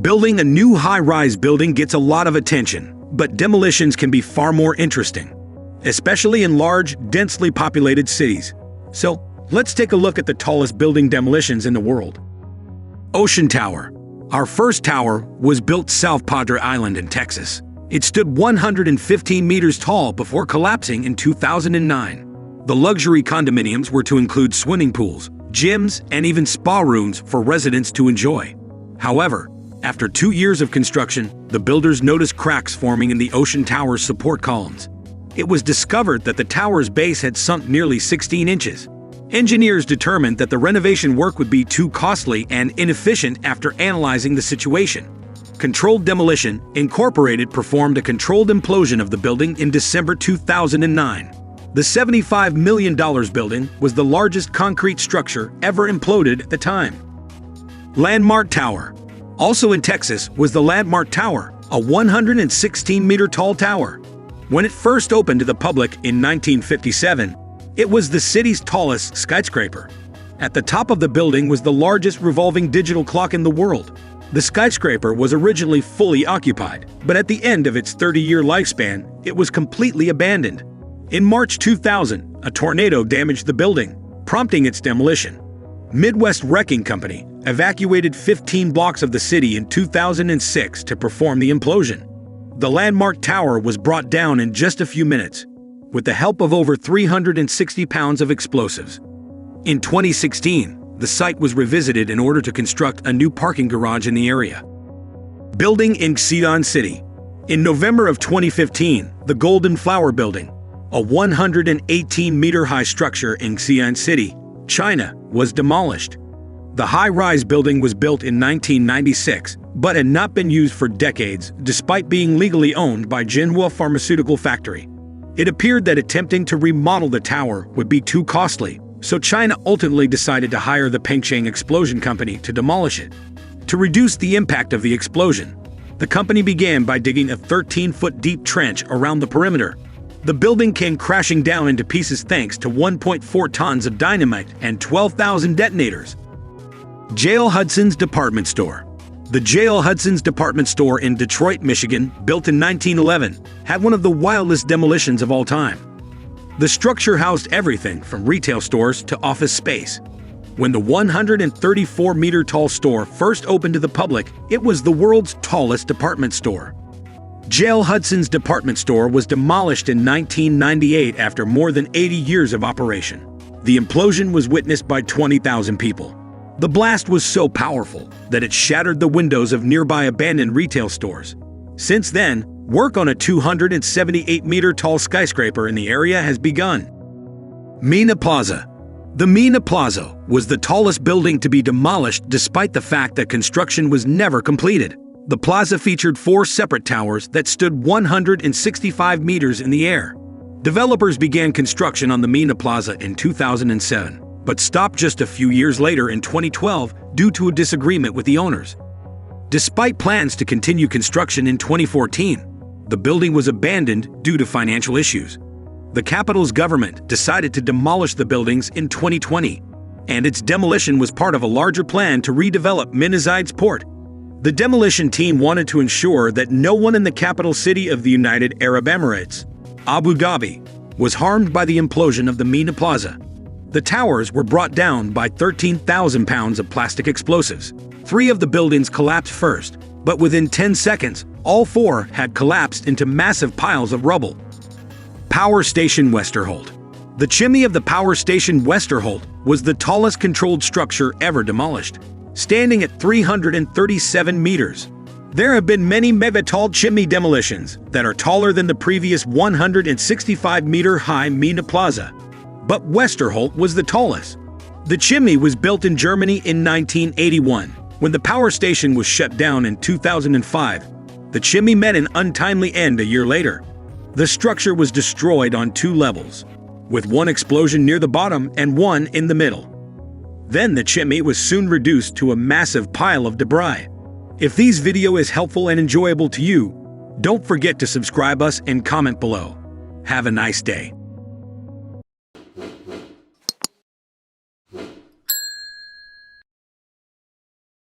Building a new high-rise building gets a lot of attention, but demolitions can be far more interesting, especially in large, densely populated cities. So, let's take a look at the tallest building demolitions in the world. Ocean Tower. Our first tower was built South Padre Island in Texas. It stood 115 meters tall before collapsing in 2009. The luxury condominiums were to include swimming pools, gyms, and even spa rooms for residents to enjoy. However, after 2 years of construction, the builders noticed cracks forming in the Ocean Tower's support columns. It was discovered that the tower's base had sunk nearly 16 inches. Engineers determined that the renovation work would be too costly and inefficient after analyzing the situation. Controlled Demolition Incorporated performed a controlled implosion of the building in December 2009. The $75 million building was the largest concrete structure ever imploded at the time. Landmark Tower. Also in Texas was the Landmark Tower, a 116-meter tall tower. When it first opened to the public in 1957, it was the city's tallest skyscraper. At the top of the building was the largest revolving digital clock in the world. The skyscraper was originally fully occupied, but at the end of its 30-year lifespan, it was completely abandoned. In March 2000, a tornado damaged the building, prompting its demolition. Midwest Wrecking Company evacuated 15 blocks of the city in 2006 to perform the implosion. The Landmark Tower was brought down in just a few minutes, with the help of over 360 pounds of explosives. In 2016, the site was revisited in order to construct a new parking garage in the area. Building in Xi'an City. In November of 2015, the Golden Flower Building, a 118-meter-high structure in Xi'an City, China, was demolished. The high-rise building was built in 1996, but had not been used for decades, despite being legally owned by Jinhua Pharmaceutical Factory. It appeared that attempting to remodel the tower would be too costly, so China ultimately decided to hire the Pengcheng Explosion Company to demolish it. To reduce the impact of the explosion, the company began by digging a 13-foot deep trench around the perimeter. The building came crashing down into pieces thanks to 1.4 tons of dynamite and 12,000 detonators. J.L. Hudson's Department Store. The J.L. Hudson's Department Store in Detroit, Michigan, built in 1911, had one of the wildest demolitions of all time. The structure housed everything from retail stores to office space. When the 134-meter-tall store first opened to the public, it was the world's tallest department store. J.L. Hudson's Department Store was demolished in 1998 after more than 80 years of operation. The implosion was witnessed by 20,000 people. The blast was so powerful that it shattered the windows of nearby abandoned retail stores. Since then, work on a 278-meter-tall skyscraper in the area has begun. Mina Plaza. The Mina Plaza was the tallest building to be demolished despite the fact that construction was never completed. The plaza featured 4 separate towers that stood 165 meters in the air. Developers began construction on the Mina Plaza in 2007, but stopped just a few years later in 2012 due to a disagreement with the owners. Despite plans to continue construction in 2014, the building was abandoned due to financial issues. The capital's government decided to demolish the buildings in 2020, and its demolition was part of a larger plan to redevelop Mina's port. The demolition team wanted to ensure that no one in the capital city of the United Arab Emirates, Abu Dhabi, was harmed by the implosion of the Mina Plaza. The towers were brought down by 13,000 pounds of plastic explosives. 3 of the buildings collapsed first, but within 10 seconds, all 4 had collapsed into massive piles of rubble. Power Station Westerholt. The chimney of the Power Station Westerholt was the tallest controlled structure ever demolished, standing at 337 meters. There have been many mega-tall chimney demolitions that are taller than the previous 165-meter-high Mina Plaza, but Westerholt was the tallest. The chimney was built in Germany in 1981. When the power station was shut down in 2005, the chimney met an untimely end a year later. The structure was destroyed on 2 levels, with one explosion near the bottom and one in the middle. Then the chimney was soon reduced to a massive pile of debris. If this video is helpful and enjoyable to you, don't forget to subscribe us and comment below. Have a nice day.